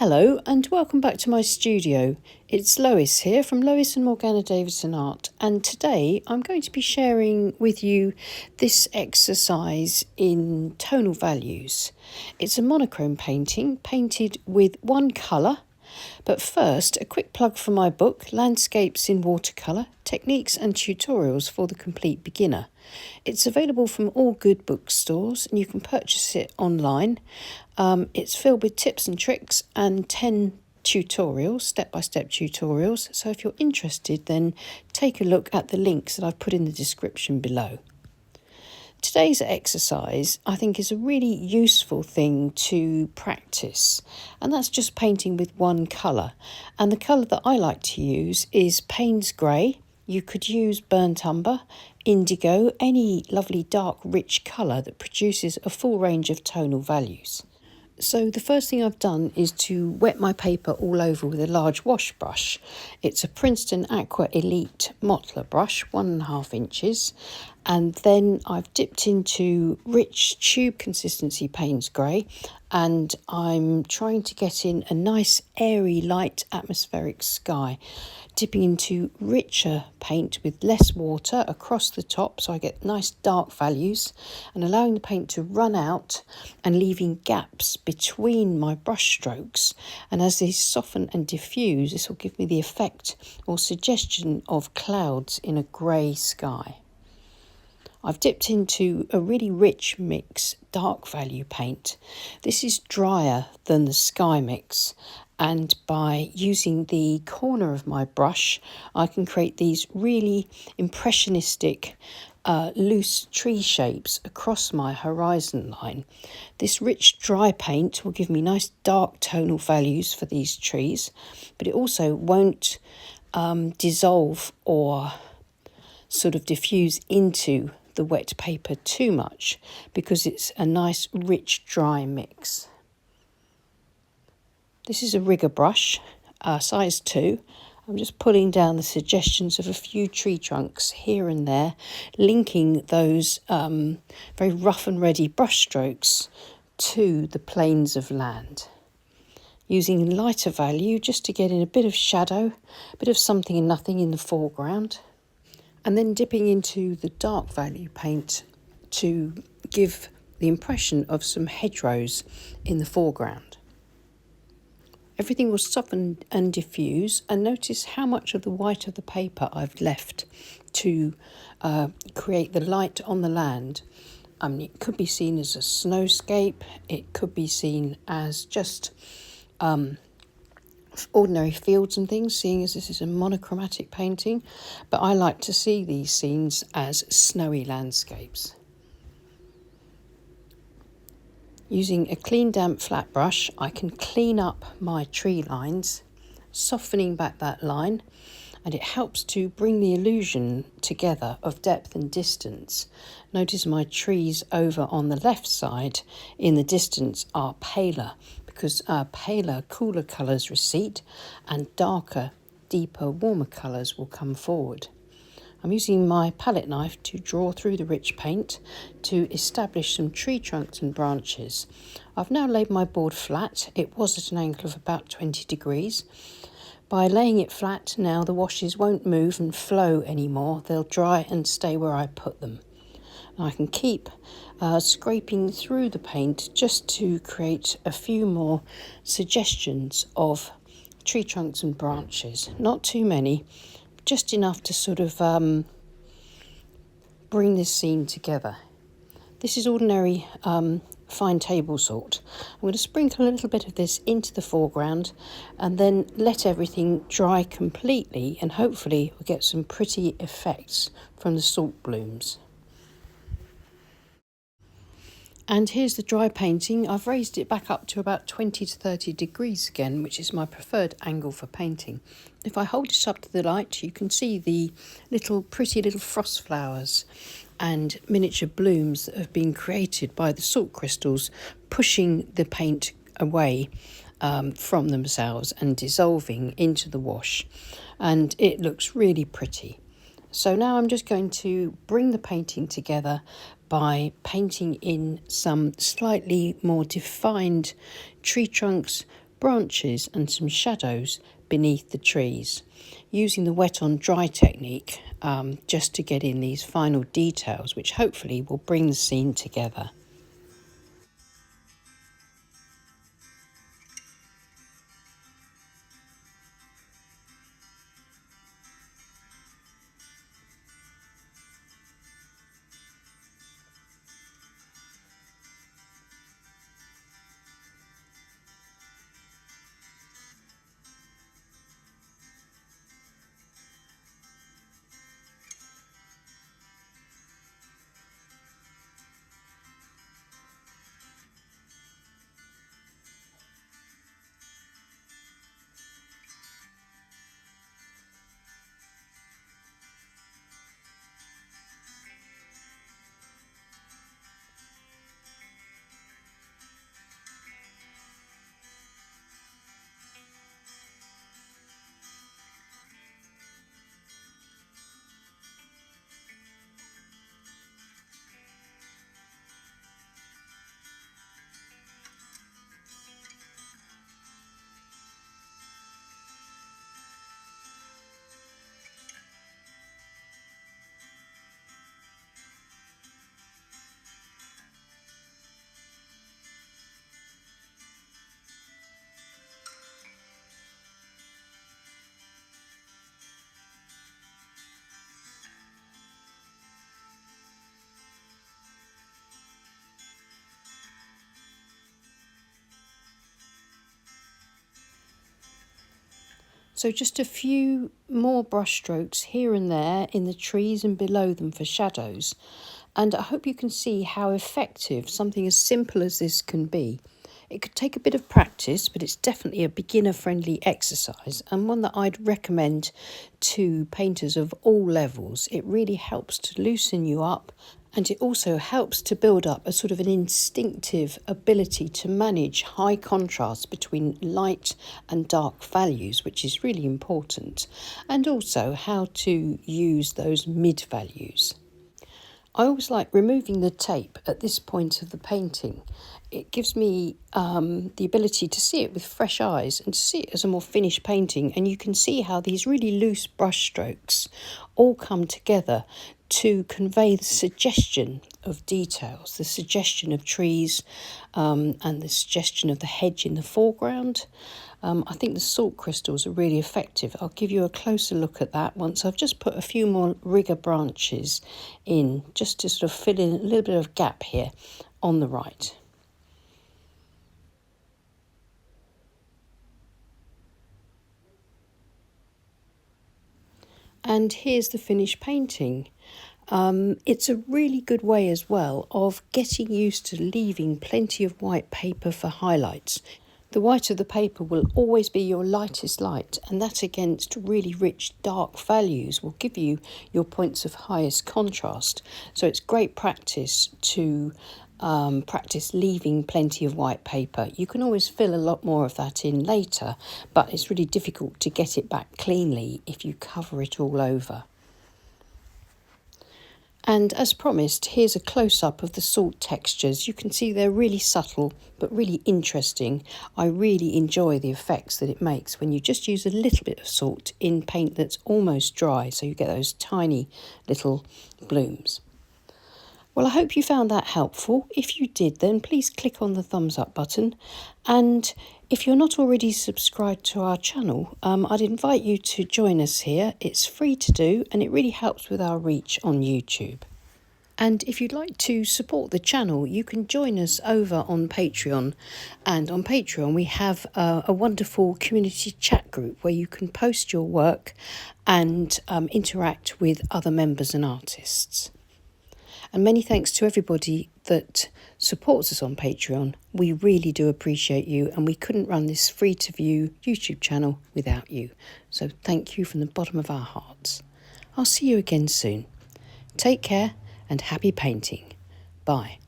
Hello and welcome back to my studio. It's Lois here from Lois and Morgana Davidson Art, and today I'm going to be sharing with you this exercise in tonal values. It's a monochrome painting painted with one colour, but first a quick plug for my book, Landscapes in Watercolour, Techniques and Tutorials for the Complete Beginner. It's available from all good bookstores and you can purchase it online. It's filled with tips and tricks and 10 tutorials, step-by-step tutorials. So if you're interested, then take a look at the links that I've put in the description below. Today's exercise, I think, is a really useful thing to practice, and that's just painting with one colour. And the colour that I like to use is Payne's Grey. You could use burnt umber, indigo, any lovely dark rich colour that produces a full range of tonal values. So the first thing I've done is to wet my paper all over with a large wash brush. It's a Princeton Aqua Elite Mottler brush, 1.5 inches. And then I've dipped into rich tube consistency Payne's Grey, and I'm trying to get in a nice airy light atmospheric sky, dipping into richer paint with less water across the top so I get nice dark values, and allowing the paint to run out and leaving gaps between my brush strokes. And as these soften and diffuse, this will give me the effect or suggestion of clouds in a grey sky. I've dipped into a really rich mix dark value paint. This is drier than the sky mix, and by using the corner of my brush I can create these really impressionistic loose tree shapes across my horizon line. This rich dry paint will give me nice dark tonal values for these trees, but it also won't dissolve or sort of diffuse into the wet paper too much, because it's a nice rich dry mix. This is a rigger brush, size 2. I'm just pulling down the suggestions of a few tree trunks here and there, linking those very rough and ready brush strokes to the plains of land. Using lighter value just to get in a bit of shadow, a bit of something and nothing in the foreground. And then dipping into the dark value paint to give the impression of some hedgerows in the foreground. Everything will soften and diffuse, and notice how much of the white of the paper I've left to create the light on the land. It could be seen as a snowscape, it could be seen as just ordinary fields and things, seeing as this is a monochromatic painting, but I like to see these scenes as snowy landscapes. Using a clean damp flat brush I can clean up my tree lines, softening back that line, and it helps to bring the illusion together of depth and distance. Notice my trees over on the left side in the distance are paler, because paler, cooler colours recede and darker, deeper, warmer colours will come forward. I'm using my palette knife to draw through the rich paint to establish some tree trunks and branches. I've now laid my board flat. It was at an angle of about 20 degrees. By laying it flat now, the washes won't move and flow anymore. They'll dry and stay where I put them. I can keep scraping through the paint just to create a few more suggestions of tree trunks and branches. Not too many, just enough to sort of bring this scene together. This is ordinary fine table salt. I'm going to sprinkle a little bit of this into the foreground and then let everything dry completely, and hopefully we'll get some pretty effects from the salt blooms. And here's the dry painting. I've raised it back up to about 20 to 30 degrees again, which is my preferred angle for painting. If I hold it up to the light, you can see the pretty little frost flowers and miniature blooms that have been created by the salt crystals pushing the paint away from themselves and dissolving into the wash. And it looks really pretty. So now I'm just going to bring the painting together by painting in some slightly more defined tree trunks, branches and some shadows beneath the trees, using the wet on dry technique just to get in these final details, which hopefully will bring the scene together. So just a few more brush strokes here and there in the trees and below them for shadows. And I hope you can see how effective something as simple as this can be. It could take a bit of practice, but it's definitely a beginner-friendly exercise and one that I'd recommend to painters of all levels. It really helps to loosen you up, and it also helps to build up a sort of an instinctive ability to manage high contrast between light and dark values, which is really important, and also how to use those mid values. I always like removing the tape at this point of the painting. It gives me the ability to see it with fresh eyes and to see it as a more finished painting, and you can see how these really loose brush strokes all come together to convey the suggestion of details, the suggestion of trees and the suggestion of the hedge in the foreground. I think the salt crystals are really effective. I'll give you a closer look at that once I've just put a few more rigger branches in, just to sort of fill in a little bit of gap here on the right. And here's the finished painting. It's a really good way as well of getting used to leaving plenty of white paper for highlights. The white of the paper will always be your lightest light, and that against really rich dark values will give you your points of highest contrast. So it's great practice to practice leaving plenty of white paper. You can always fill a lot more of that in later, but it's really difficult to get it back cleanly if you cover it all over. And as promised, here's a close-up of the salt textures. You can see they're really subtle, but really interesting. I really enjoy the effects that it makes when you just use a little bit of salt in paint that's almost dry, so you get those tiny little blooms. Well, I hope you found that helpful. If you did, then please click on the thumbs up button. And if you're not already subscribed to our channel, I'd invite you to join us here. It's free to do, and it really helps with our reach on YouTube. And if you'd like to support the channel, you can join us over on Patreon. And on Patreon, we have a wonderful community chat group where you can post your work and interact with other members and artists. And many thanks to everybody that supports us on Patreon. We really do appreciate you, and we couldn't run this free-to-view YouTube channel without you. So thank you from the bottom of our hearts. I'll see you again soon. Take care and happy painting. Bye.